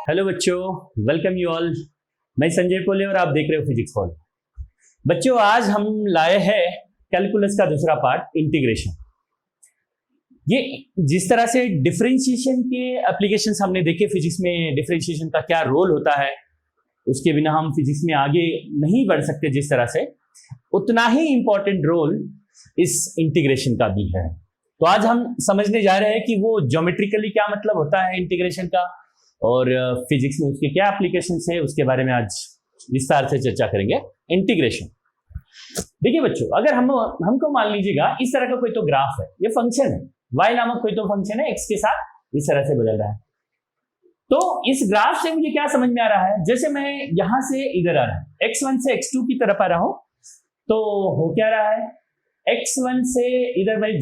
Hello बच्चों, welcome you all. मैं संजय पोले और आप देख रहे हो फिजिक्स फॉल। बच्चों, आज हम लाए हैं कैलकुलस का दूसरा पार्ट, इंटीग्रेशन। ये जिस तरह से डिफरेंशिएशन के एप्लीकेशंस हमने देखे फिजिक्स में, डिफरेंशिएशन का क्या रोल होता है, उसके बिना हम फिजिक्स में आगे नहीं बढ़ सकते जिस तरह से, उतना ही इंपॉर्टेंट रोल इस इंटीग्रेशन का भी है। तो आज हम समझने जा रहे हैं कि वो ज्योमेट्रिकली क्या मतलब होता है इंटीग्रेशन का, और फिजिक्स में उसके क्या एप्लीकेशंस है, उसके बारे में आज विस्तार से चर्चा करेंगे। इंटीग्रेशन देखिए बच्चों, अगर हमको मान लीजिएगा इस तरह का कोई तो ग्राफ है, ये फंक्शन है, y नामक कोई तो फंक्शन है, x के साथ इस तरह से बदल रहा है। तो इस ग्राफ से मुझे क्या समझ में आ रहा है, जैसे मैं यहां से इधर आ रहा है, x1 से x2 की तरफ आ रहा हूं, तो हो क्या रहा है, x1 से इधर मैं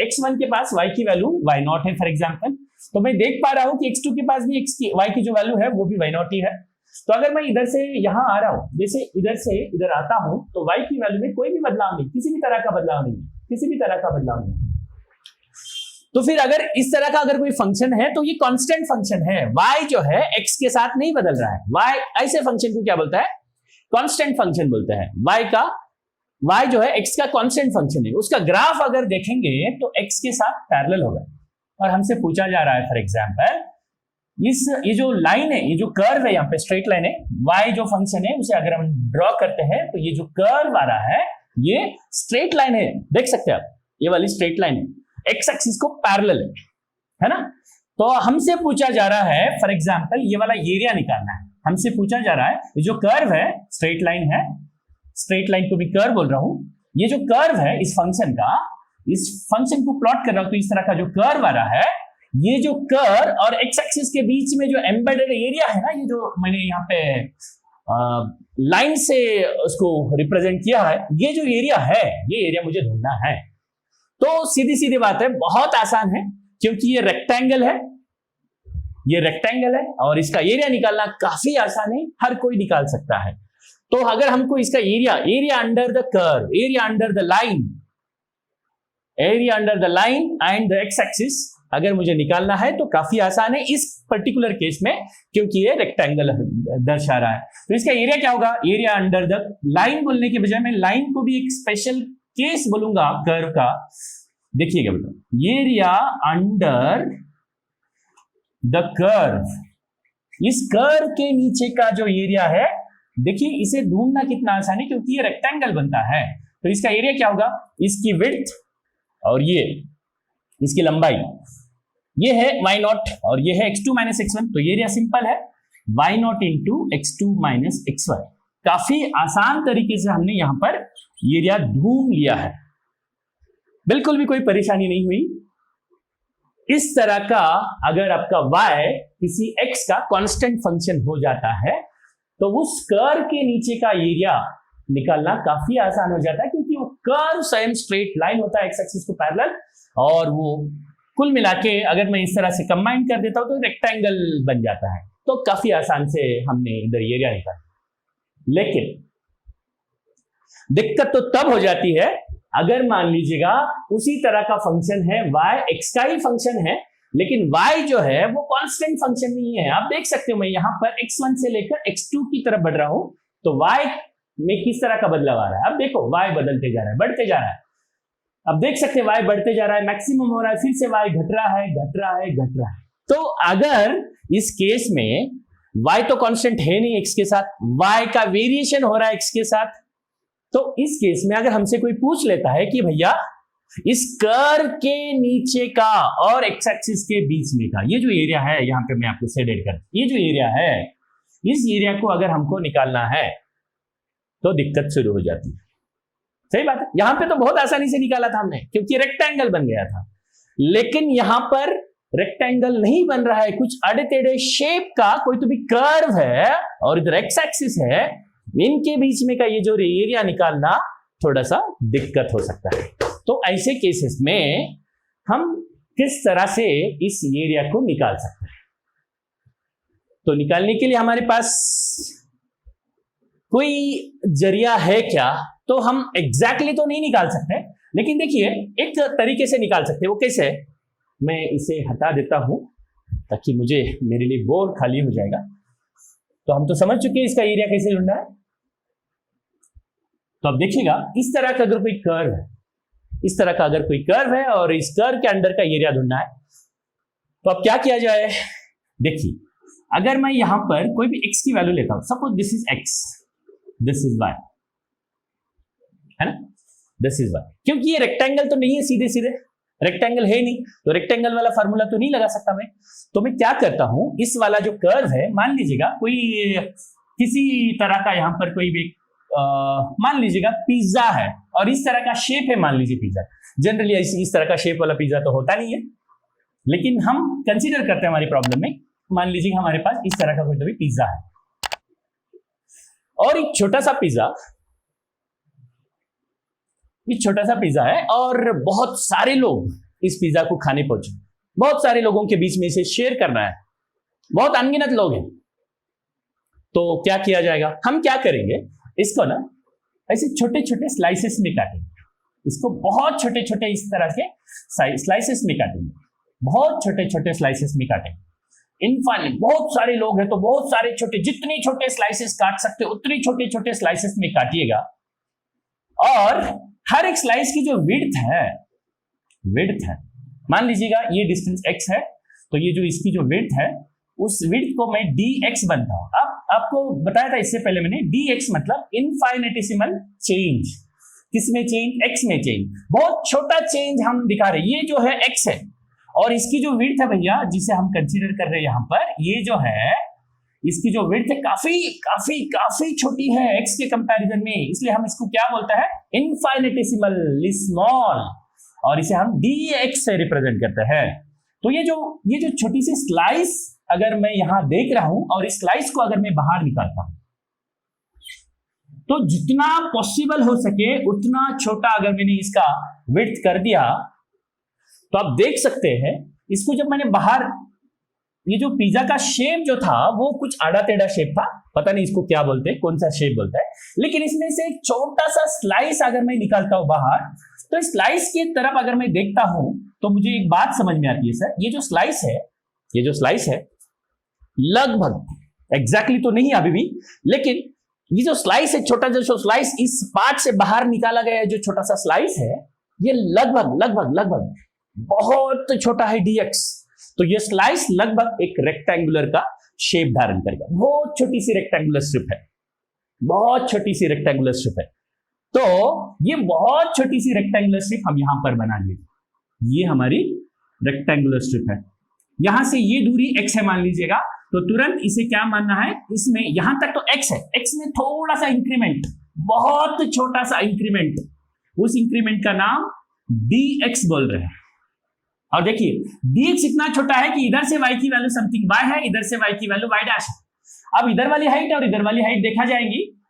x1 के पास y की वैल्यू y0 है फॉर एग्जांपल, तो मैं देख पा रहा हूं कि x2 के पास भी y की जो वैल्यू है वो भी y0 ही है। तो अगर मैं इधर से यहां आ रहा हूं, जैसे इधर से इधर आता हूं, तो y की वैल्यू में कोई भी बदलाव नहीं, किसी भी तरह का बदलाव नहीं, किसी भी तरह का बदलाव नहीं। तो फिर अगर इस तरह का अगर कोई फंक्शन है तो ये कांस्टेंट फंक्शन है, y जो है x के साथ नहीं बदल रहा है। y ऐसे फंक्शन को क्या बोलता है, कांस्टेंट फंक्शन बोलते हैं। y जो है x का कांस्टेंट फंक्शन है, उसका ग्राफ अगर देखेंगे तो x के साथ पैरेलल होगा। और हमसे पूछा जा रहा है फॉर एग्जांपल, ये जो लाइन है, ये जो कर्व है, यहाँ पे स्ट्रेट लाइन है, y जो फंक्शन है उसे अगर हम ड्रॉ करते हैं तो ये जो कर्व आ रहा है ये स्ट्रेट लाइन है, देख सकते हैं आप, ये वाली स्ट्रेट लाइन है, x एक्सिस को पैरेलल है ना। तो हमसे पूछा जा रहा है फॉर एग्जांपल ये वाला एरिया निकालना है। हमसे पूछा जा रहा है ये जो कर्व है, स्ट्रेट लाइन है, स्ट्रेट लाइन को भी कर्व बोल रहा हूं, ये जो कर्व है इस फंक्शन का, इस फंक्शन को प्लॉट कर रहा हूं तो इस तरह का जो कर्व आ रहा है, ये जो कर्व और एक्स एक्सिस के बीच में जो एम्बेडेड एरिया है ना, ये जो मैंने यहाँ पे लाइन से उसको रिप्रेजेंट किया है, ये जो एरिया है, ये एरिया मुझे ढूंढना है। तो सीधी सीधी बात है, बहुत आसान है, क्योंकि ये रेक्टेंगल है, ये रेक्टेंगल है और इसका एरिया निकालना काफी आसान है, हर कोई निकाल सकता है। तो अगर हमको इसका area under the curve, area under the line, area under the line and the x axis अगर मुझे निकालना है तो काफी आसान है इस पर्टिकुलर केस में, क्योंकि ये रेक्टेंगल दर्शा रहा है। तो इसका एरिया क्या होगा, एरिया अंडर द लाइन बोलने के बजाय मैं लाइन को भी एक स्पेशल केस बोलूंगा कर्व का। देखिएगा बेटा, एरिया अंडर द कर्व, इस कर्व के नीचे का जो एरिया है, देखिए इसे ढूंढना कितना आसान है, क्योंकि ये रेक्टेंगल बनता है। तो इसका एरिया क्या होगा, इसकी विड्थ और ये इसकी लंबाई, ये है y0 और ये है x2 माइनस x1, तो एरिया सिंपल है y0 into x2 minus x1। काफी आसान तरीके से हमने यहां पर एरिया ढूंढ लिया है, बिल्कुल भी कोई परेशानी नहीं हुई। इस तरह का अगर आपका y किसी x का कांस्टेंट फंक्शन हो जाता है तो उस कर्व के नीचे का एरिया निकालना काफी आसान हो जाता है, क्योंकि वो कर्व सेम स्ट्रेट लाइन होता है एक्स एक्सिस को पैरेलल, और वो कुल मिला के अगर मैं इस तरह से कंबाइन कर देता हूं तो रेक्टेंगल बन जाता है। तो काफी आसान से हमने इधर एरिया निकाला। लेकिन दिक्कत तो तब हो जाती है अगर मान लीजिएगा उसी तरह का फंक्शन है, y x का ही फंक्शन है, लेकिन y जो है वो कांस्टेंट फंक्शन नहीं है। आप देख सकते हो मैं यहां पर x1 से लेकर x2 की तरफ बढ़ रहा हूं, तो y में किस तरह का बदलाव आ रहा है। अब देखो y बदलते जा रहा है, बढ़ते जा रहा है। अब देख सकते हैं y बढ़ते जा रहा है, मैक्सिमम हो रहा है, फिर से y घट रहा है, घट रहा है, घट रहा है। तो अगर इस केस में y तो कांस्टेंट है नहीं x के साथ, y का वेरिएशन हो रहा है x के साथ, तो इस केस में अगर हमसे कोई पूछ लेता है कि भैया इस कर्व के नीचे का और एक्स एक्सिस के बीच में का ये जो एरिया है, यहां पे मैं आपको शेडेड कर, ये जो एरिया है, इस एरिया को अगर हमको निकालना है तो दिक्कत शुरू हो जाती है। सही बात है, यहां पे तो बहुत आसानी से निकाला था हमने, क्योंकि रेक्टेंगल बन गया था। लेकिन यहां पर रेक्टेंगल नहीं बन रहा है, कुछ अड़े टेढ़े शेप का कोई तो भी कर्व है और इधर एक्स एक्सिस है, इनके बीच में का ये जो एरिया निकालना थोड़ा सा दिक्कत हो सकता है। तो ऐसे केसेस में हम किस तरह से इस एरिया को निकाल सकते हैं, तो निकालने के लिए हमारे पास कोई जरिया है क्या, तो हम एग्जैक्टली तो नहीं निकाल सकते, लेकिन देखिए एक तरीके से निकाल सकते हैं। वो कैसे है, मैं इसे हटा देता हूं ताकि मुझे मेरे लिए बोर्ड खाली हो जाएगा। तो हम तो समझ चुके हैं इसका एरिया कैसे ढूंढना है। तो अब देखिएगा, इस तरह का अगर कोई कर्व है, इस तरह का अगर कोई कर्व है और इस कर्व के अंदर का एरिया ढूंढना है, तो अब क्या किया जाए। देखिए, अगर मैं यहां पर कोई भी x की वैल्यू लेता हूं, suppose this is x, this is y, है ना, दिस इज y, क्योंकि ये रेक्टेंगल तो नहीं है, सीधे सीधे रेक्टेंगल है नहीं, तो रेक्टेंगल वाला फार्मूला तो नहीं लगा सकता मैं। तो मैं क्या करता हूं, इस वाला जो कर्व है, मान लीजिएगा कोई किसी तरह का यहां पर कोई भी मान लीजिएगा पिज्जा है और इस तरह का शेप है, मान लीजिए पिज्जा। जनरली इस तरह का शेप वाला पिज्जा तो होता नहीं है, लेकिन हम कंसीडर करते हैं हमारी प्रॉब्लम में, मान लीजिए हमारे पास इस तरह का कोई तो भी पिज्जा है और एक छोटा सा पिज्जा, ये छोटा सा पिज्जा है और बहुत सारे लोग इस पिज्जा को खाने पहुंचे, बहुत सारे लोगों के बीच में इसे शेयर करना है, बहुत अनगिनत लोग हैं। तो क्या किया जाएगा, हम क्या करेंगे, इसको ना ऐसे छोटे छोटे स्लाइसेस में काटेंगे, इसको बहुत छोटे छोटे इस तरह के स्लाइसेस में काटेंगे, बहुत छोटे छोटे स्लाइसेस में काटेंगे। इनफाइनाइट बहुत सारे लोग हैं तो बहुत सारे छोटे, जितने छोटे स्लाइसेस काट सकते उतने छोटे छोटे स्लाइसेस में काटिएगा। और हर एक स्लाइस की जो विड्थ है, मान लीजिएगा ये डिस्टेंस x है, तो ये जो इसकी जो विड्थ है, उस विड्थ को मैं dx बनता हूं। अब आपको बताया था इससे पहले मैंने, dx मतलब इनफाइनेटिसिमल चेंज, किसमें चेंज, x में चेंज, बहुत छोटा चेंज हम दिखा रहे हैं। ये जो है x है और इसकी जो विड्थ है भैया, जिसे हम कंसीडर कर रहे हैं यहां पर, ये जो है इसकी जो विड्थ है काफी काफी काफी छोटी है x के कंपैरिजन में, इसलिए हम इसको क्या बोलते हैं, इनफाइनेटिसिमल स्मॉल, और इसे हम dx से रिप्रेजेंट करते हैं। तो ये जो छोटी सी स्लाइस अगर मैं यहां देख रहा हूं और इस स्लाइस को अगर मैं बाहर निकालता हूं, तो जितना पॉसिबल हो सके उतना छोटा अगर मैंने इसका विड्थ कर दिया, तो आप देख सकते हैं इसको जब मैंने बाहर, ये जो पिज्जा का शेप जो था वो कुछ आड़ा टेढ़ा शेप था, पता नहीं इसको क्या बोलते हैं, कौन सा शेप बोलता है, लेकिन इसमें से एक छोटा सा स्लाइस अगर मैं निकालता हूं बाहर, तो इस स्लाइस की तरफ अगर मैं देखता हूं तो मुझे एक बात समझ में आती है, सर ये जो स्लाइस है लगभग एग्जैक्टली तो नहीं अभी भी, लेकिन ये जो स्लाइस है, छोटा जो स्लाइस इस पार्ट से बाहर निकाला गया है, जो छोटा सा स्लाइस है, ये लगभग बहुत छोटा है dx। तो ये स्लाइस लगभग एक रेक्टेंगुलर का शेप धारण करेगा, बहुत छोटी सी रेक्टेंगुलर स्ट्रिप है, बहुत छोटी सी रेक्टेंगुलर स्ट्रिप है। तो ये बहुत छोटी सी रेक्टेंगुलर स्ट्रिप हम यहां पर बना लेंगे, ये हमारी रेक्टेंगुलर स्ट्रिप है, यहां से ये दूरी x है मान लीजिएगा, तो तुरंत इसे क्या मानना है, इसमें यहां तक तो x है, x में थोड़ा सा इंक्रीमेंट, बहुत छोटा सा इंक्रीमेंट, उस इंक्रीमेंट का नाम dx बोल रहे हैं। और देखिए dx इतना छोटा है कि इधर से y की वैल्यू समथिंग y है, इधर से y की वैल्यू y डैश है। अब इधर वाली हाइट और इधर वाली हाइट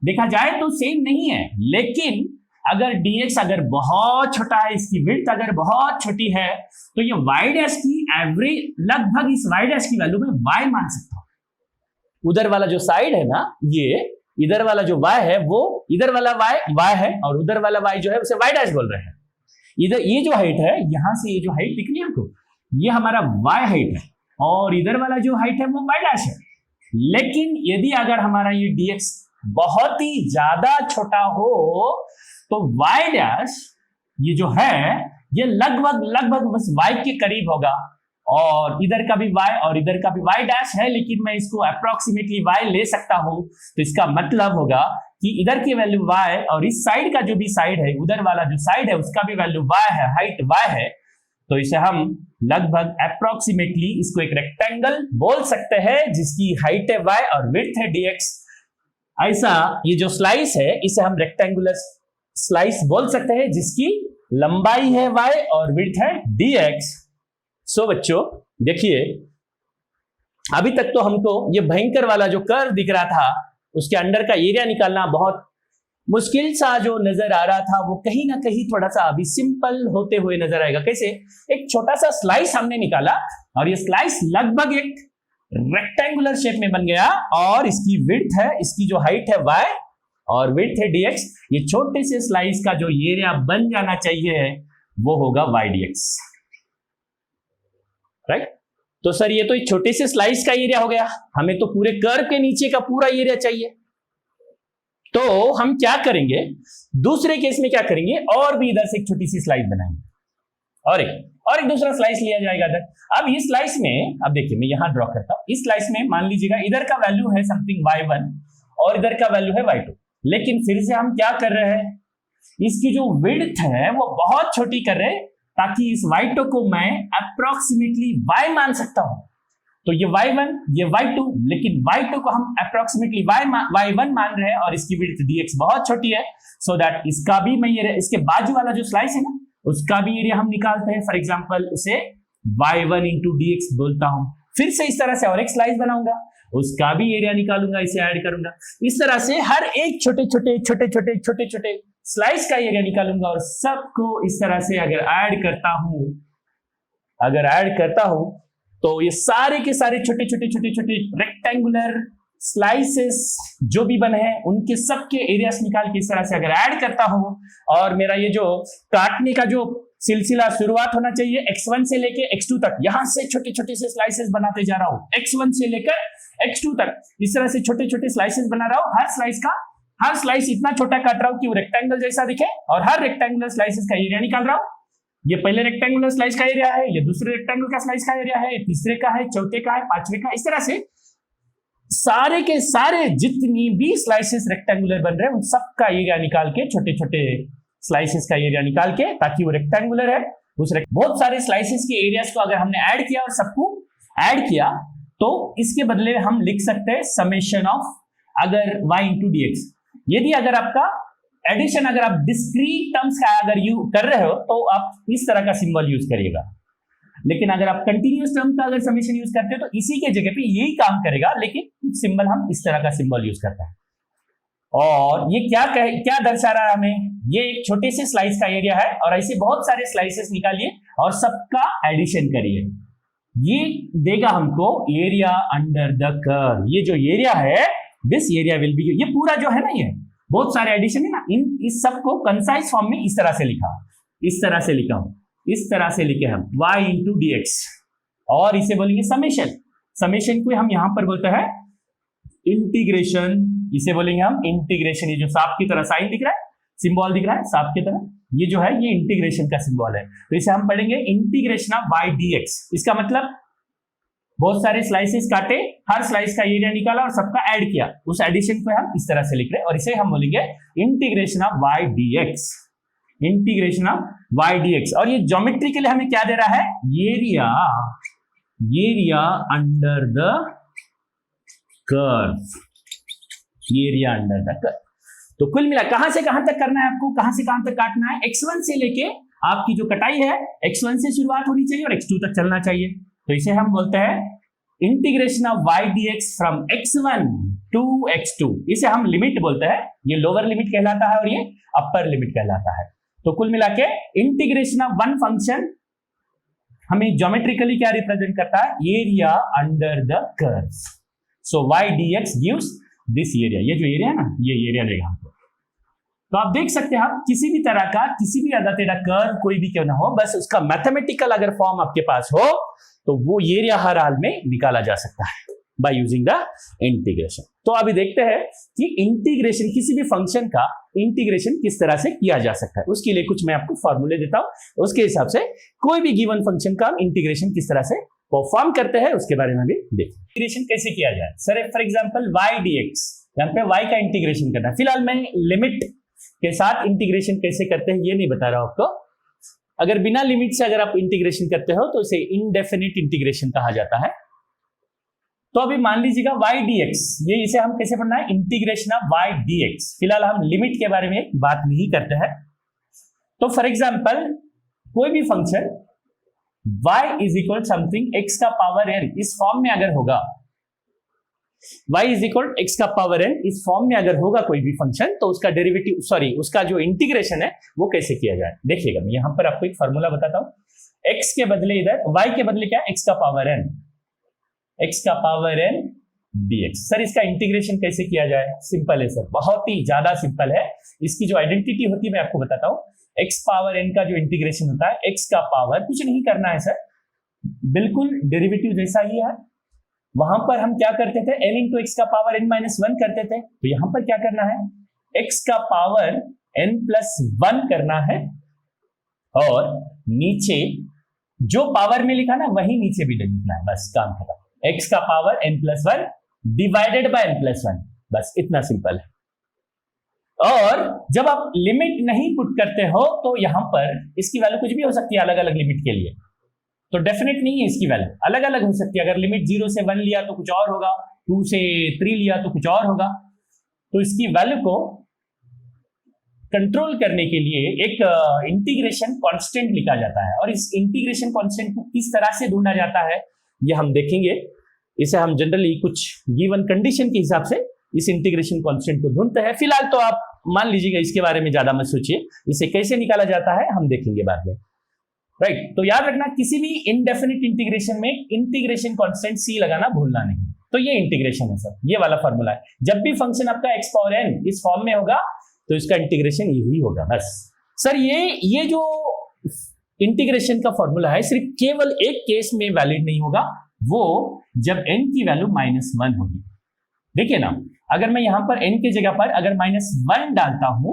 देखा जाए तो सेम नहीं है, लेकिन अगर dx अगर बहुत छोटा है, इसकी विड्थ अगर बहुत छोटी है, तो ये y डैश की एवरेज लगभग इस y डैश की वैल्यू में y मान सकता हूं। उधर वाला जो साइड है ना, ये इधर वाला जो y है वो इधर वाला y है और उधर वाला y जो है उसे y डैश बोल रहे हैं। इधर ये जो हाइट है, यहां से ये जो हाइट दिख रही है आपको, ये हमारा y हाइट है और इधर वाला जो हाइट है वो y डैश है। लेकिन यदि अगर हमारा ये dx बहुत ही ज्यादा छोटा हो तो y डैश ये जो है ये लगभग बस y के करीब होगा, और इधर का भी y और इधर का भी y डैश है, लेकिन मैं इसको अप्रोक्सीमेटली y ले सकता हूं। तो इसका मतलब होगा कि इधर की वैल्यू y और इस साइड का जो भी साइड है, उधर वाला जो साइड है उसका भी वैल्यू y है, हाइट y है। तो इसे हम लगभग अप्रोक्सीमेटली इसको एक रेक्टेंगल बोल सकते हैं जिसकी हाइट है y और विड्थ है dx। ऐसा ये जो स्लाइस है इसे हम रेक्टेंगुलर स्लाइस बोल सकते हैं जिसकी लंबाई है y और विड्थ है dx। सो बच्चों देखिए, अभी तक तो हमको ये भयंकर वाला जो कर्व दिख रहा था उसके अंदर का एरिया निकालना बहुत मुश्किल सा जो नजर आ रहा था, वो कहीं ना कहीं थोड़ा सा अभी सिंपल होते हुए नजर आएगा। कैसे, एक छोटा सा स्लाइस हमने निकाला और ये स्लाइस लगभग एक रेक्टेंगुलर शेप में बन गया, और इसकी विड्थ है, इसकी जो हाइट है y और विड्थ है dx। ये छोटे से स्लाइस का जो एरिया बन जाना चाहिए वो होगा y dx, राइट। तो सर ये तो एक छोटे से स्लाइस का एरिया हो गया, हमें तो पूरे कर्व के नीचे का पूरा एरिया चाहिए। तो हम क्या करेंगे, दूसरे केस में क्या करेंगे, और भी इधर से एक छोटी सी स्लाइस बनाएंगे और एक दूसरा स्लाइस लिया जाएगा इधर। अब इस स्लाइस में, अब देखिए मैं यहां ड्रॉ करता हूं, इस स्लाइस में मान लीजिएगा इधर का वैल्यू है समथिंग y1 और इधर का वैल्यू है y2, लेकिन फिर से हम क्या कर रहे हैं, इसकी जो विड्थ है वो बहुत छोटी कर रहे हैं ताकि इस y2 को मैं अप्रोक्सीमेटली y मान सकता हूं। तो ये y1 ये y2, लेकिन y2 को हम अप्रोक्सीमेटली y1 मान रहे हैं और इसकी विड्थ dx बहुत छोटी है, सो दैट इसका भी मैं ये इसके बाजू वाला जो स्लाइस है ना उसका भी एरिया हम निकालते हैं। फॉर एग्जांपल उसे y1 इंटू dx बोलता हूं। फिर से इस तरह से और एक स्लाइस बनाऊंगा, उसका भी एरिया निकालूंगा, इसे ऐड करूंगा। इस तरह से हर एक छोटे छोटे स्लाइस का एरिया निकालूंगा और सबको इस तरह से अगर ऐड करता हूं तो ये सारे के सारे छोटे रेक्टेंगुलर स्लाइसेस जो भी बने हैं उनके सबके एरियास निकाल के इस तरह से अगर ऐड करता हूं, और मेरा ये जो काटने का जो सिलसिला शुरुआत होना चाहिए x1 से लेके x2 तक, यहां से छोटे से स्लाइसेस बनाते जा रहा हूं x1 से लेकर x2 तक, इस तरह से छोटे स्लाइसेस बना रहा हूं। हर स्लाइस इतना छोटा काट रहा हूं कि वो रेक्टेंगल जैसा दिखे, और हर रेक्टेंगुलर स्लाइसेस का एरिया निकाल रहा हूं। ये पहले रेक्टेंगुलर स्लाइस का एरिया है, ये दूसरे रेक्टेंगल का स्लाइस का एरिया है, तीसरे का है, चौथे का है, पांचवे का, इस तरह से सारे के सारे जितनी भी स्लाइसेस रेक्टेंगुलर बन रहे हैं उन सबका एरिया निकाल के, छोटे स्लाइसेस का एरिया निकाल के, ताकि वो रेक्टेंगुलर है बहुत सारे स्लाइसेस के एरियाज को अगर हमने ऐड किया और सबको ऐड किया तो इसके बदले हम लिख सकते हैं समेशन ऑफ अगर y इंटू dx। यदि अगर आपका एडिशन अगर आप डिस्क्रीट टर्म्स का अगर यूज कर रहे हो तो आप इस तरह का सिंबल यूज करिएगा, लेकिन अगर आप कंटिन्यूअस टर्म का अगर समेशन यूज करते हो तो इसी के जगह पे यही काम करेगा, लेकिन सिंबल हम इस तरह का सिंबल यूज करते हैं। और ये क्या दर्शा रहा है हमें, ये एक छोटे से स्लाइस का एरिया है और ऐसे बहुत सारे स्लाइसेस निकालिए और सबका एडिशन करिए, ये देगा हमको एरिया अंडर द कर्व। ये जो एरिया है दिस एरिया विल बी, ये पूरा जो है ना, ये बहुत सारे एडिशन है ना, इस सबको कंसाइज फॉर्म में इस तरह से लिखा हूं, इस तरह से लिखे हम y इंटू dx, और इसे बोलेंगे समेशन को हम यहां पर बोलते हैं इंटीग्रेशन, इसे बोलेंगे हम इंटीग्रेशन। ये जो सांप की तरह साइन दिख रहा है, सिंबल दिख रहा है सांप की तरह, ये जो है ये इंटीग्रेशन का सिंबल है। तो इसे हम पढ़ेंगे इंटीग्रेशन ऑफ y dx। इसका मतलब बहुत सारे स्लाइसेस काटे, हर स्लाइस का एरिया निकाला और सबका ऐड किया, उस एडिशन को हम इस तरह से लिख रहे हैं और इसे हम बोलेंगे integration of y dx, integration of y dx। और ये ज्योमेट्री के लिए हमें क्या दे रहा है, area under the curve, area under the curve. तो कुल मिला कहां से कहां तक करना है आपको, कहां से कहां तक काटना है, x1 से लेके आपकी जो कटाई है x1 से शुरुआत होनी चाहिए और x2 तक चलना चाहिए। तो इसे हम बोलते हैं integration of y dx from x1 to x2। इसे हम लिमिट बोलते हैं, ये लोअर लिमिट कहलाता है और ये अपर लिमिट कहलाता है। तो कुल मिला के इंटीग्रेशन ऑफ वन फंक्शन हमें ज्योमेट्रिकली क्या रिप्रेजेंट करता है, area under the curve. So y dx gives this area, ये जो एरिया है ना, ये एरिया देगा हमको। तो आप देख सकते हैं, आप किसी भी तरह का किसी भी आधा टेढ़ा कर्व कोई भी क्यों ना हो, बस उसका मैथमेटिकल अगर फॉर्म आपके पास हो तो वो एरिया हर हाल में निकाला जा सकता है बाय यूजिंग द इंटीग्रेशन। तो अभी देखते हैं कि इंटीग्रेशन, किसी भी फंक्शन का इंटीग्रेशन किस तरह से किया जा सकता है। उसके लिए कुछ मैं आपको फॉर्मूले देता हूं, उसके हिसाब से कोई भी गिवन फंक्शन का इंटीग्रेशन किस तरह से परफॉर्म करते हैं उसके बारे में भी देखिए। इंटीग्रेशन कैसे किया जाए, sir for example y dx, यहाँ पे y का इंटीग्रेशन करना है। फिलहाल मैं लिमिट के साथ इंटीग्रेशन कैसे करते हैं ये नहीं बता रहा हूं आपको। अगर बिना लिमिट से अगर आप इंटीग्रेशन करते हो तो इसे इनडेफिनिट इंटीग्रेशन कहा जाता है। तो अभी मान लीजिएगा y dx, ये इसे हम कैसे पढ़ना है, इंटीग्रेशन ऑफ y dx। फिलहाल हम लिमिट के बारे में बात नहीं करते हैं। तो फॉर एग्जांपल कोई भी function y is equal something x का पावर n, इस फॉर्म में अगर होगा, y इज इक्वल x का पावर n, इस फॉर्म में अगर होगा कोई भी फंक्शन, तो उसका डेरिवेटिव उसका जो इंटीग्रेशन है वो कैसे किया जाए। देखिएगा मैं यहां पर आपको एक फॉर्मूला बताता हूं, x के बदले इधर y के बदले क्या, x का पावर n, x का पावर n dx। सर इसका इंटीग्रेशन कैसे किया जाए, सिंपल है सर, बहुत ही ज्यादा सिंपल है। इसकी जो आइडेंटिटी होती है मैं आपको बताता हूं, x पावर n का जो इंटीग्रेशन होता है, x का पावर कुछ नहीं करना है सर, बिल्कुल डेरिवेटिव जैसा ही है। वहां पर हम क्या करते थे, n इंटू एक्स का पावर n माइनस वन करते थे, तो यहां पर क्या करना है, x का पावर n प्लस वन करना है, और नीचे जो पावर में लिखा ना वही नीचे भी लिखना है, बस काम खत्म। x का power n plus one divided by n plus one, बस इतना सिंपल है। और जब आप लिमिट नहीं पुट करते हो तो यहां पर इसकी वैल्यू कुछ भी हो सकती है अलग अलग लिमिट के लिए, तो डेफिनेट नहीं है इसकी वैल्यू, अलग अलग हो सकती है। अगर लिमिट 0 से 1 लिया तो कुछ और होगा, 2 से 3 लिया तो कुछ और होगा। तो इसकी वैल्यू को कंट्रोल करने के लिए एक इंटीग्रेशन कांस्टेंट लिखा जाता है, और इस इंटीग्रेशन कांस्टेंट को किस तरह से ढूंढा जाता है ये हम देखेंगे। इसे हम जनरली कुछ गिवन कंडीशन के हिसाब से इस इंटीग्रेशन कांस्टेंट को ढूंढते हैं। फिलहाल तो आप मान लीजिएगा, इसके बारे में ज्यादा मत सोचिए, इसे कैसे निकाला जाता है हम देखेंगे बाद में, राइट। तो याद रखना, किसी भी इनडेफिनिट इंटीग्रेशन में इंटीग्रेशन कांस्टेंट c लगाना भूलना नहीं। तो ये इंटीग्रेशन है सर, ये वाला फॉर्मूला है। जब भी फंक्शन आपका x पावर n इस फॉर्म में होगा तो इसका इंटीग्रेशन यही होगा बस। सर ये जो इंटीग्रेशन का फॉर्मूला है सिर्फ केवल एक केस में वैलिड नहीं होगा, वो जब n की वैल्यू -1 होगी। देखिए ना, अगर मैं यहां पर n की जगह पर अगर -1 डालता हूं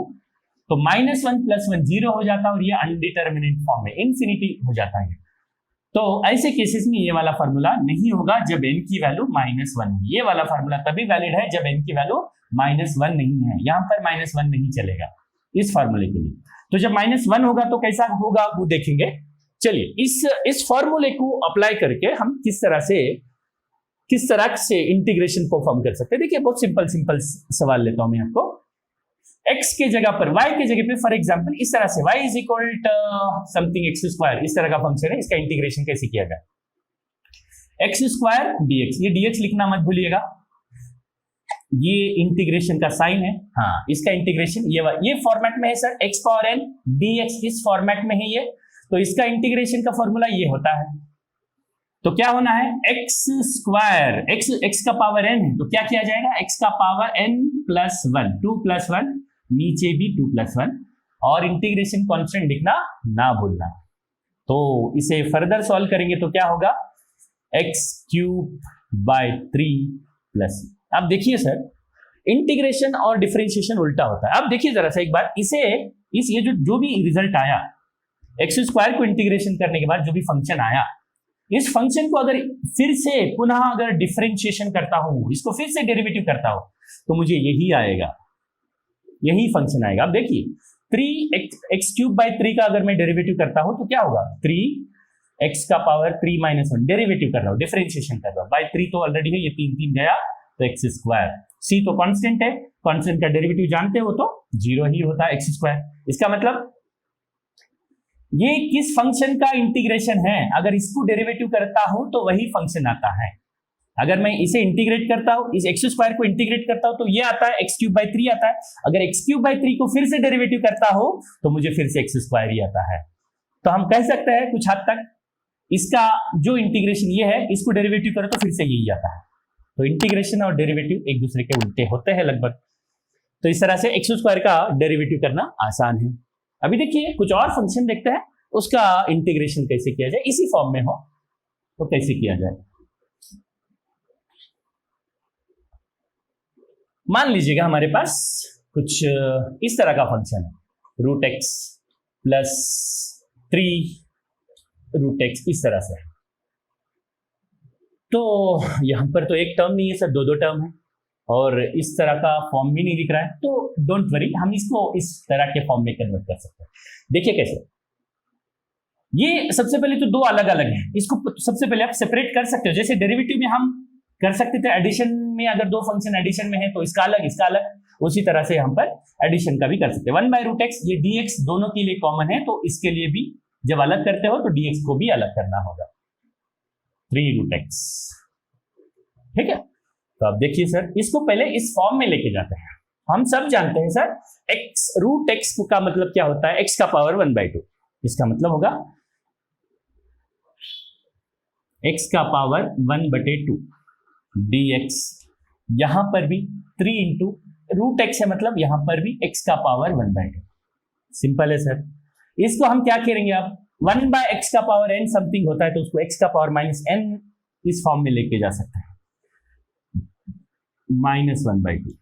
तो -1 + 1 0 हो जाता है, और ये अनडिटरमिनेट फॉर्म में इंफिनिटी हो जाता है। तो ऐसे केसेस में ये वाला फॉर्मूला नहीं होगा जब n की वैल्यू -1 होगी। ये वाला फॉर्मूला तभी वैलिड है जब n की वैल्यू -1 नहीं है, यहां पर -1 नहीं चलेगा इस फॉर्मूले के लिए। तो जब -1 होगा तो कैसा होगा वो देखेंगे। चलिए इस फॉर्मूले को अप्लाई करके हम किस तरह से इंटीग्रेशन परफॉर्म कर सकते हैं। देखिए बहुत सिंपल सवाल लेता हूं मैं आपको। x के जगह पर y के जगह पे फॉर एग्जांपल इस तरह से y is equal to something x², इस तरह का फंक्शन है, इसका इंटीग्रेशन कैसे किया जाए, x² dx, ये dx लिखना मत भूलिएगा, ये इंटीग्रेशन का साइन है। हाँ, इसका इंटीग्रेशन ये फॉर्मेट में है sir, x power n dx इस फॉर्मेट में है ये, तो इसका इंटीग्रेशन का फॉर्मूला ये होता है। तो क्या होना है, x² x का पावर n है, तो क्या किया जाएगा, x का पावर n प्लस 1, 2 + 1, नीचे भी 2 + 1, और इंटीग्रेशन कांस्टेंट लिखना ना भूलना। तो इसे फर्दर सॉल्व करेंगे तो क्या होगा, x³ / 3 +। आप देखिए सर, इंटीग्रेशन और डिफरेंशिएशन उल्टा होता है। अब देखिए जरा सा एक बार, ये जो भी रिजल्ट आया, x² को इंटीग्रेशन करने के बाद जो भी फंक्शन आया, इस फंक्शन को अगर फिर से पुनः अगर डिफरेंशिएशन करता हूं, इसको फिर से डेरिवेटिव करता हूं, तो मुझे यही आएगा, यही फंक्शन आएगा। अब देखिए 3x³ / 3 का अगर मैं डेरिवेटिव करता हूं तो क्या होगा, 3x का पावर 3 - 1 डेरिवेटिव कर रहा हूं, डिफरेंशिएशन कर रहा हूं, बाय 3 तो ऑलरेडी है, ये 3 गया तो x², c तो कांस्टेंट है, कांस्टेंट का डेरिवेटिव जानते हो तो 0 ही होता है x²। इसका मतलब ये किस फंक्शन का इंटीग्रेशन है, अगर इसको डेरिवेटिव करता हूं तो वही फंक्शन आता है। अगर मैं इसे इंटीग्रेट करता हूं, इस x² को इंटीग्रेट करता हूं तो ये आता है, x³ / 3 आता है। अगर x³ / 3 को फिर से डेरिवेटिव करता हूं तो मुझे फिर से x² ही आता है। तो हम कह सकते हैं कुछ हद तक इसका जो इंटीग्रेशन ये है, इसको डेरिवेटिव करो तो फिर से यही आता है। तो इंटीग्रेशन और डेरिवेटिव एक दूसरे के उल्टे होते हैं लगभग। तो इस तरह से x² का डेरिवेटिव करना आसान है। अभी देखिए कुछ और फंक्शन देखते हैं, उसका इंटीग्रेशन कैसे किया जाए, इसी फॉर्म में हो तो कैसे किया जाए। मान लीजिएगा हमारे पास कुछ इस तरह का फंक्शन है, √x + 3√x, इस तरह से। तो यहां पर तो एक टर्म नहीं है सर, दो टर्म है, और इस तरह का फॉर्म भी नहीं दिख रहा है, तो डोंट वरी, हम इसको इस तरह के फॉर्म में कन्वर्ट कर सकते हैं। देखिए कैसे, ये सबसे पहले तो दो अलग अलग हैं, इसको सबसे पहले आप सेपरेट कर सकते हो। जैसे डेरिवेटिव में हम कर सकते थे, एडिशन में अगर दो फंक्शन एडिशन में है तो इसका अलग इसका अलग, उसी तरह से हम पर एडिशन का भी कर सकते हैं। 1/√x, ये dx दोनों के लिए कॉमन है, तो इसके लिए भी जब अलग करते हो तो dx को भी अलग करना होगा, 3√x, ठीक है। तो आप देखिए सर, इसको पहले इस फॉर्म में लेके जाते हैं। हम सब जानते हैं सर, √x का मतलब क्या होता है, x का पावर 1/2, इसका मतलब होगा x का पावर 1/2 dx, यहां पर भी 3 × √x है, मतलब यहां पर भी x का पावर 1/2। सिंपल है सर। इसको हम क्या करेंगे, आप 1/x का पावर n समथिंग होता है तो उसको x का पावर -n इस फॉर्म में लेके जा सकते हैं, -1/2।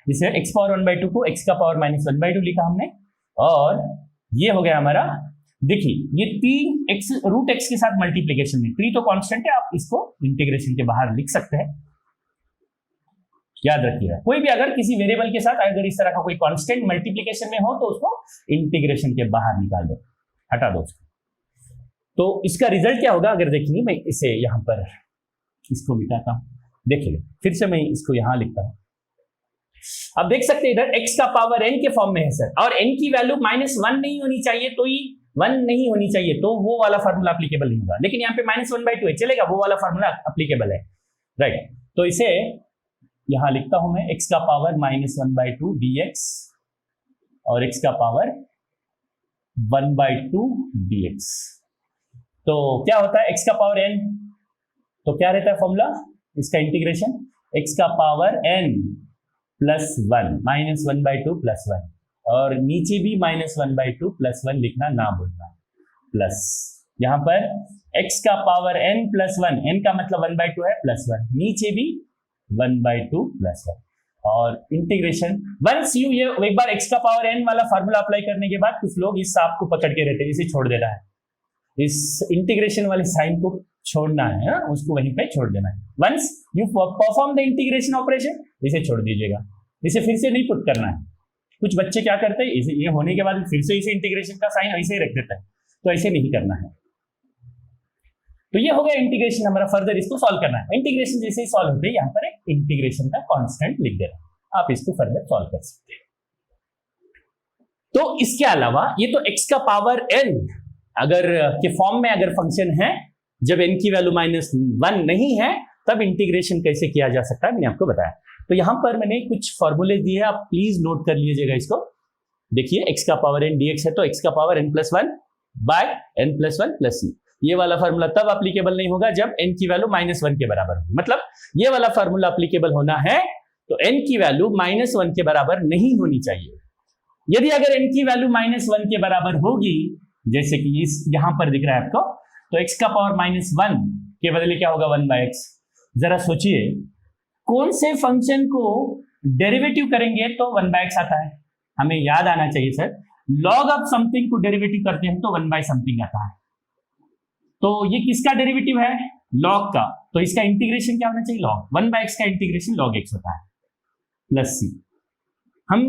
इसे x पावर 1/2 को x का पावर -1/2 लिखा हमने, और ये हो गया हमारा। देखिए ये 3x रूट x के साथ मल्टीप्लीकेशन में, 3 तो कांस्टेंट है, आप इसको इंटीग्रेशन के बाहर लिख सकते हैं। याद रखिएगा, कोई भी अगर किसी वेरिएबल के साथ अगर इस तरह का कोई कांस्टेंट मल्टीप्लीकेशन में हो तो उसको इंटीग्रेशन के बाहर निकाल दो, हटा दो उसको। तो इसका रिजल्ट क्या होगा अगर देखेंगे, मैं इसे यहां पर इसको मिटाता हूं, देखिए फिर से मैं इसको यहां लिखता हूं। अब देख सकते हैं इधर x का पावर n के फॉर्म में है सर, और n की वैल्यू -1 नहीं होनी चाहिए, तो ही 1 नहीं होनी चाहिए, तो वो वाला फार्मूला एप्लीकेबल नहीं होगा। लेकिन यहाँ पे -1/2 है, चलेगा, वो वाला फार्मूला एप्लीकेबल है, राइट। तो इसे यहां लिखता हूं मैं, x का पावर -1/2 dx और x का पावर 1/2 dx। तो क्या होता है x का पावर n, तो क्या रहता है फॉर्मूला इसका इंटीग्रेशन, x का पावर n +1 -1/2 +1, और नीचे भी -1/2 +1 लिखना ना भूलना, प्लस यहां पर x का पावर n +1, n का मतलब 1/2 है, +1, नीचे भी 1/2 +1, और इंटीग्रेशन वंस यू, ये एक बार x का पावर n वाला फार्मूला अप्लाई करने के बाद कुछ लोग इस सांप को पकड़ के रहते हैं, इसे छोड़ देना है, इस इंटीग्रेशन वाले साइन को छोड़ना है, उसको वहीं पे छोड़ देना है। Once you perform the integration operation, इसे छोड़ दीजिएगा, इसे फिर से नहीं पुट करना है। कुछ बच्चे क्या करते हैं, इसे ये होने के बाद फिर से इसे इंटीग्रेशन का साइन ऐसे ही रख देता है, तो ऐसे नहीं करना है। तो ये हो गया इंटीग्रेशन हमारा, फर्दर इसको सॉल्व करना है। इंटीग्रेशन जैसे ही सॉल्व होते हैं यहाँ पर एक इंटीग्रेशन का कांस्टेंट लिख देना, आप इसको फर्दर सॉल्व कर सकते हैं। तो इसके अलावा ये तो x का पावर n अगर के फॉर्म में अगर फंक्शन है, जब n की वैल्यू -1 नहीं है तब इंटीग्रेशन कैसे किया जा सकता है मैंने आपको बताया। तो यहां पर मैंने कुछ फॉर्मूले दिए हैं, आप प्लीज नोट कर लीजिएगा इसको। देखिए x का पावर n dx है तो x का power n+1 bye n+1 + c। ये वाला फार्मूला तब एप्लीकेबल नहीं होगा जब n की वैल्यू -1 के बराबर होगी, मतलब ये वाला फार्मूला एप्लीकेबल होना है तो n की वैल्यू -1 के बराबर नहीं होनी चाहिए। यदि अगर n की वैल्यू -1 के बराबर होगी, जैसे कि इस यहां पर दिख रहा है आपको, तो x का पावर -1 के बदले क्या होगा 1/x। जरा सोचिए कौन से फंक्शन को डेरिवेटिव करेंगे तो 1/x आता है। हमें याद आना चाहिए सर, log ऑफ समथिंग को डेरिवेटिव करते हैं तो 1/समथिंग आता है। तो ये किसका डेरिवेटिव है, log का, तो इसका इंटीग्रेशन क्या होना चाहिए log, 1/x का इंटीग्रेशन log x होता है प्लस c। हम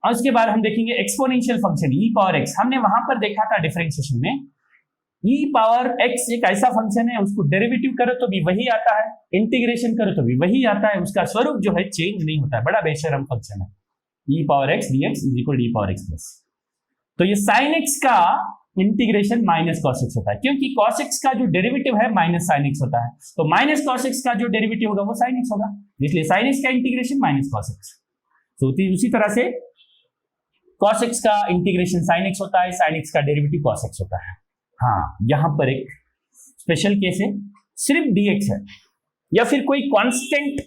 और उसके बाद हम देखेंगे exponential function e power x। हमने वहां पर देखा था डिफरेंशिएशन में, e पावर x एक ऐसा फंक्शन है उसको डेरिवेटिव करो तो भी वही आता है, इंटीग्रेशन करो तो भी वही आता है, उसका स्वरूप जो है चेंज नहीं होता है, बड़ा बेशरम फंक्शन है। e power x dx = e power x plus. तो ये sin x का इंटीग्रेशन -cos x होता है, क्योंकि cos x का जो डेरिवेटिव है -sin x होता है, तो -cos x का जो डेरिवेटिव होगा वो sin x होगा, इसलिए sin x का इंटीग्रेशन -cos x। तो उसी तरह से cos x का इंटीग्रेशन sin x होता है, sin x का डेरिवेटिव cos x होता है। हाँ, यहां पर एक स्पेशल केस है, सिर्फ dx है या फिर कोई कांस्टेंट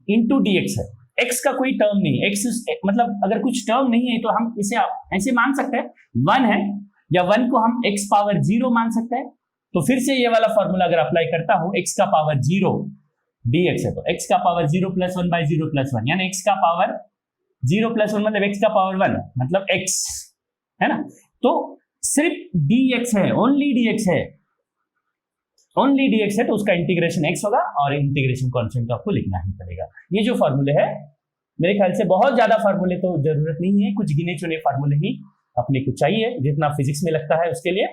इनटू dx है, x का कोई टर्म नहीं, x मतलब अगर कुछ टर्म नहीं है तो हम इसे ऐसे मान सकते हैं 1 है, या 1 को हम x पावर 0 मान सकते हैं। तो फिर से ये वाला फॉर्मूला अगर अप्लाई करता हूं, x का पावर 0 dx है तो x का पावर 0 + 1/0 + 1, यानी x का पावर 0 + 1 मतलब x का पावर 1 मतलब x है ना। तो सिर्फ dx है, ओनली dx है, ओनली dx है, तो उसका इंटीग्रेशन x होगा और इंटीग्रेशन कांस्टेंट आपको लिखना ही पड़ेगा। ये जो फॉर्मूले है, मेरे ख्याल से बहुत ज्यादा फार्मूले तो जरूरत नहीं है, कुछ गिने चुने फार्मूले ही अपने को चाहिए, जितना फिजिक्स में लगता है उसके लिए,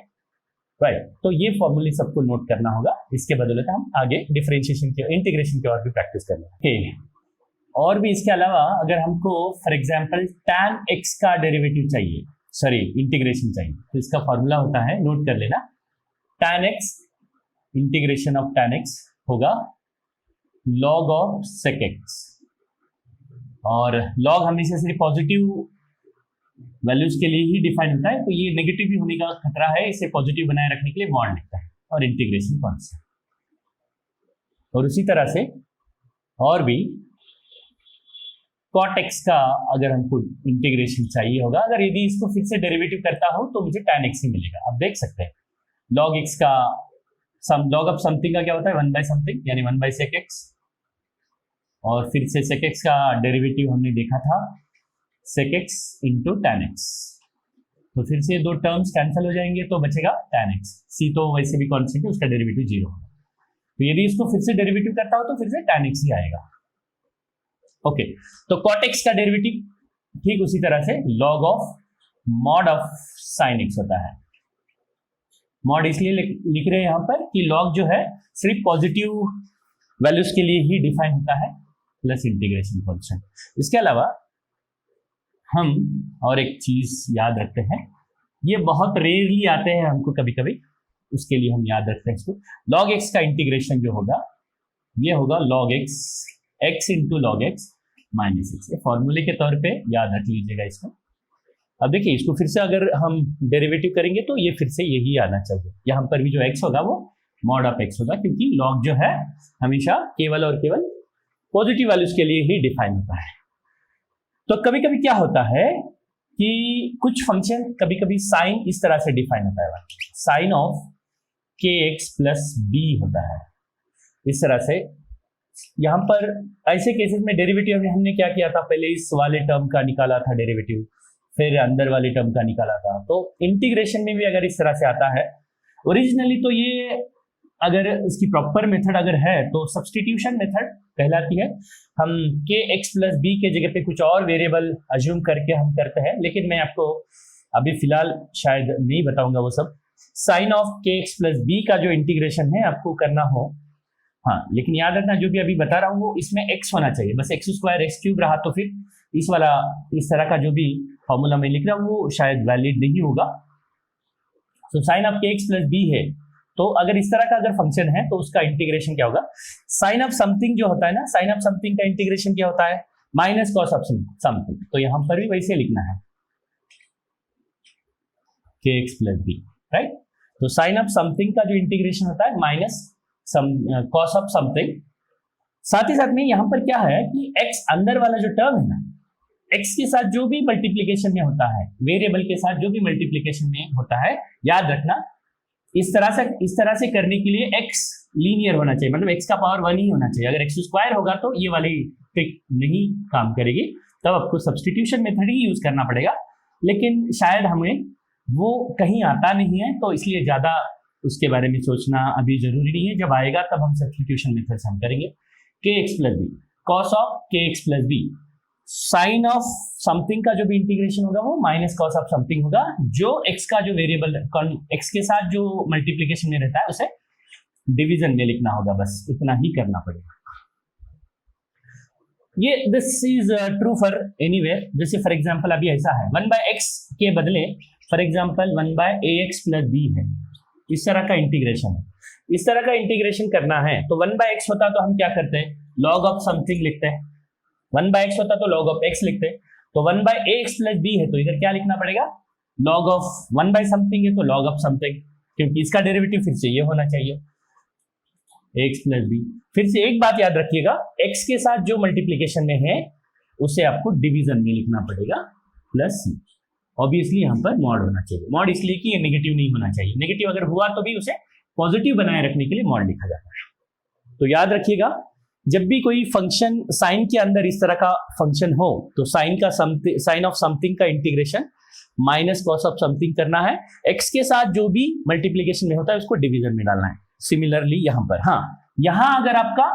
राइट। तो ये फॉर्मूले सबको नोट करना होगा, इसके बदौलत हम आगे डिफरेंशिएशन के इंटीग्रेशन के और भी प्रैक्टिस करेंगे। और भी इसके अलावा अगर हमको फॉर एग्जांपल tan x का डेरिवेटिव चाहिए, सॉरी इंटीग्रेशन चाहिए, तो इसका फॉर्मूला होता है, नोट कर लेना, tan x integration of tan x होगा log ऑफ sec x, और log हमेशा सिर्फ पॉजिटिव वैल्यूज के लिए ही डिफाइन होता है, तो ये नेगेटिव भी होने का खतरा है, इसे पॉजिटिव बनाए रखने के लिए बॉन्ड लिखता है, और इंटीग्रेशन कांस्टेंट। और उसी तरह से और भी cot x का अगर हमको इंटीग्रेशन चाहिए होगा, अगर यदि इसको फिर से डेरिवेटिव करता हूं तो मुझे tan x ही मिलेगा। अब देख सकते हैं log x का log ऑफ समथिंग का क्या होता है 1 बाय समथिंग, यानी 1 बाय sec x, और फिर से sec x का डेरिवेटिव हमने देखा था sec x into tan x, तो फिर से दो टर्म्स कैंसिल हो जाएंगे तो बचेगा tan x। c तो वैसे भी कॉन्स्टेंट है, उसका डेरिवेटिव 0 होगा, तो यदि इसको फिर से डेरिवेटिव करता हो तो फिर से tan x ही आएगा। ओके, तो cot x का डेरिवेटिव ठीक उसी तरह से log of mod of sin x होता है। मॉड इसलिए लिख रहे हैं यहां पर कि log जो है सिर्फ पॉजिटिव वैल्यूज के लिए ही डिफाइन होता है, प्लस इंटीग्रेशन कांस्टेंट। इसके अलावा हम और एक चीज याद रखते हैं, ये बहुत रेयरली आते हैं हमको कभी कभी, उसके लिए हम याद रखते हैं इसको। log x का इंटीग्रेशन जो होगा ये होगा log x into log x minus x, ये फॉर्मूले के तौर पे याद रख लीजिएगा इसको। अब देखिए इसको फिर से अगर हम डेरिवेटिव करेंगे तो ये फिर से यही आना चाहिए, यहाँ पर भी जो x होगा वो मॉड ऑफ x होगा, क्योंकि log जो है हमेशा केवल और केवल पॉजिटिव वैल्यूज के लिए ही डिफाइन होता है। तो कभी कभी क्या होता है कि कुछ फंक्शन कभी कभी साइन इस तरह से डिफाइन होता है, sine of kx plus b होता है इस तरह से। यहाँ पर ऐसे केसेस में डेरिवेटिव में हमने क्या किया था, पहले इस वाले टर्म का निकाला था डेरिवेटिव, फिर अंदर वाले टर्म का निकाला था। तो इंटीग्रेशन में भी अगर इस तरह से आता है ओरिजिनली, तो ये अगर इसकी प्रॉपर मेथड अगर है तो सब्स्टिट्यूशन मेथड कहलाती है। हम kx प्लस b के जगह पे कुछ और वेरिएबल अज्यूम करके हम करते हैं, लेकिन मैं आपको अभी फिलहाल शायद नहीं बताऊंगा वो सब। Sine of kx plus b का जो इंटीग्रेशन है आपको करना हो, हाँ, लेकिन याद रखना जो भी अभी बता रहा हूँ वो इसमें x होना चाहिए, बस x स्क्वायर x क्यूब रहा तो फिर इस वाला इस तरह का जो भी फॉर्मूला मैं लिख रहा हूँ वो शायद वैलिड नहीं होगा। तो sine of kx plus b है, तो अगर इस तरह का अगर फंक्शन है तो उसका इंटीग्रेशन क्या होगा, साइन ऑफ समथिंग जो होता है ना, साइन ऑफ समथिंग का इंटीग्रेशन क्या होता है माइनस कॉस ऑफ समथिंग, तो यहां पर भी वैसे लिखना है kx प्लस b, राइट। तो साइन ऑफ समथिंग का जो इंटीग्रेशन होता है माइनस कॉस ऑफ समथिंग। साथ ही साथ में यहां पर क्या है कि x अंदर वाला जो टर्म है ना, x के साथ जो भी मल्टीप्लीकेशन में होता है, वेरिएबल के साथ जो भी मल्टीप्लीकेशन में होता है, याद रखना इस तरह से करने के लिए x लीनियर होना चाहिए, मतलब x का पावर 1 ही होना चाहिए। अगर x स्क्वायर होगा तो ये वाली ट्रिक नहीं काम करेगी, तब आपको सब्स्टिट्यूशन मेथड ही यूज करना पड़ेगा, लेकिन शायद हमें वो कहीं आता नहीं है, तो इसलिए ज्यादा उसके बारे में सोचना अभी जरूरी नहीं है। जब आएगा तब हम सब्स्टिट्यूशन मेथड से हम करेंगे। kx plus b, cos of kx plus b, sine of something का जो भी इंटीग्रेशन होगा वो माइनस कॉस ऑफ समथिंग होगा, जो x का जो वेरिएबल x के साथ जो मल्टीप्लीकेशन में रहता है उसे डिवीजन में लिखना होगा, बस इतना ही करना पड़ेगा। ये this is true for anywhere. जैसे फॉर एग्जांपल अभी ऐसा है 1 बाय x के बदले for example 1 by ax plus b है, इस तरह का इंटीग्रेशन है। इस तरह का इंटीग्रेशन करना है तो 1 बाय x होता तो हम क्या करते हैं, log ऑफ समथिंग लिखते हैं। 1 बाय x होता तो log ऑफ x लिखते हैं। तो 1 बाय ax प्लस b है तो इधर क्या लिखना पड़ेगा, log ऑफ 1 बाय समथिंग है तो log ऑफ समथिंग, क्योंकि इसका डेरिवेटिव फिर से ये होना चाहिए x प्लस b। फिर से एक बात याद रखिएगा, x के साथ जो मल्टीप्लीकेशन में है उसे आपको डिवीजन में लिखना पड़ेगा प्लस c। ऑब्वियसली यहाँ पर मॉड होना चाहिए, मॉड इसलिए कि ये नेगेटिव नहीं होना चाहिए, नेगेटिव अगर हुआ तो भी उसे पॉजिटिव बनाए रखने के लिए मॉड लिखा जाता है। तो याद रखिएगा जब भी कोई फंक्शन साइन के अंदर इस तरह का फंक्शन हो तो साइन ऑफ समथिंग का integration minus cos of something करना है, x के साथ जो भी मल्टीप्लीकेशन में होता है उसको डिवीजन में डालना है। सिमिलरली यहाँ पर, हाँ, यहाँ अगर आपका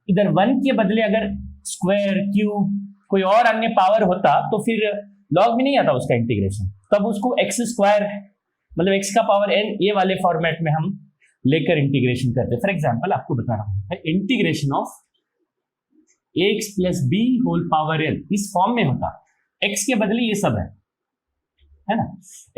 इधर 1 के बदले अगर स्क्वायर क्यूब कोई और अन्य पावर होता तो फिर लॉग में नहीं आता उसका इंटीग्रेशन, तब उसको x स्क्वायर मतलब x का पावर n ये वाले फॉर्मेट में हम लेकर इंटीग्रेशन करते हैं। फॉर एग्जांपल आपको बता रहा हूं integration of x plus b whole power n इस फॉर्म में होता, x के बदले ये सब है ना,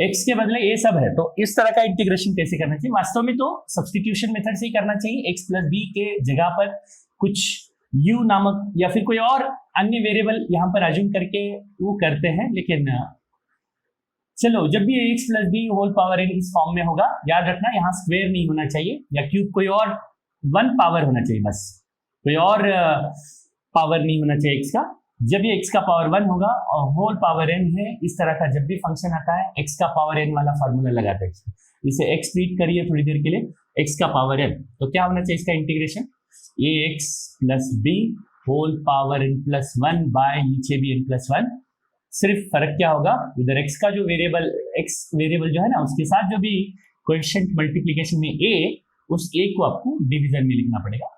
x के बदले ये सब है, तो इस तरह का इंटीग्रेशन कैसे करना चाहिए, वास्तव में तो सब्स्टिट्यूशन मेथड से ही करना चाहिए। x प्लस b के जगह पर कुछ u नामक या फिर कोई और अन्य वेरिएबल यहाँ पर अज्यूम करके वो करते हैं, लेकिन चलो जब भी x plus b whole power n इस फॉर्म में होगा, याद रखना यहाँ स्क्वायर नहीं होना चाहिए या क्यूब, कोई और 1 पावर होना चाहिए, बस कोई और पावर नहीं होना चाहिए x का, जब ये x का पावर 1 होगा और होल पावर n है, इस तरह का जब भी फंक्शन आता है x का पावर n वाला फॉर्मूला लगाते हैं, इसे x ट्रीट करिए थोड़ी देर के लिए, x का पावर n, तो क्या होना चाहिए इसका integration, ax plus b whole power n plus 1 by नीचे भी n प्लस 1। सिर्फ फर्क क्या होगा, इधर x का जो वेरिएबल, x वेरिएबल जो है ना, उसके साथ जो भी कोएफिशिएंट मल्टीप्लिकेशन में a, उस a को आपको डिवीजन में लिखना पड़ेगा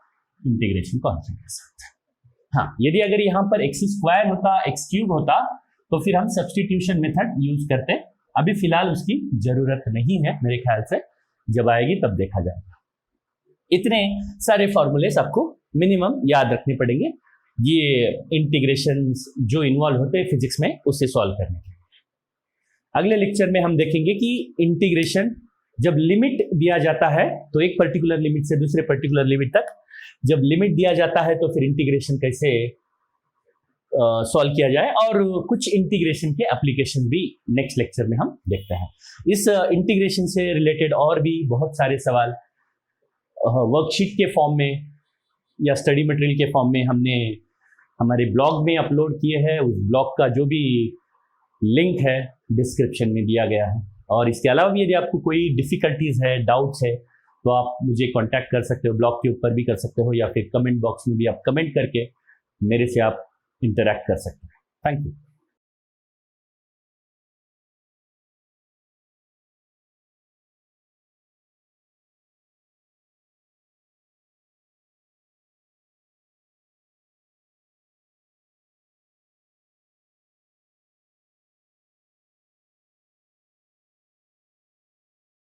इंटीग्रेशन कांस्टेंट के साथ। हाँ, यदि अगर यहाँ पर x स्क्वायर होता, x क्यूब होता, तो फिर हम सब्स्टिट्यूशन मेथड यूज करते। अभी फिलहाल उसकी जरूरत नहीं है मेरे ख्याल से, जब आएगी तब देखा जाएगा। इतने सारे फॉर्मूलेस आपको मिनिमम याद रखने पड़ेंगे, ये इंटीग्रेशन जो इन्वॉल्व होते हैं फिजिक्स में, उससे सॉल्व करने के लिए। अगले लेक्चर में हम देखेंगे कि इंटीग्रेशन जब लिमिट दिया जाता है, तो एक पर्टिकुलर लिमिट से दूसरे पर्टिकुलर लिमिट तक जब लिमिट दिया जाता है, तो फिर इंटीग्रेशन कैसे सॉल्व किया जाए, और कुछ इंटीग्रेशन के एप्लीकेशन भी नेक्स्ट लेक्चर में हम देखते हैं। इस इंटीग्रेशन से रिलेटेड और भी बहुत सारे सवाल वर्कशीट के फॉर्म में या स्टडी मटेरियल के फॉर्म में हमने हमारे ब्लॉग में अपलोड किए हैं। उस ब्लॉग का जो भी लिंक है डिस्क्रिप्शन में दिया गया है। और इसके अलावा भी यदि आपको कोई डिफिकल्टीज है, डाउट्स है, तो आप मुझे कांटेक्ट कर सकते हो, ब्लॉग के ऊपर भी कर सकते हो, या फिर कमेंट बॉक्स में भी आप कमेंट करके मेरे से आप इंटरैक्ट कर सकते हैं। Thank you.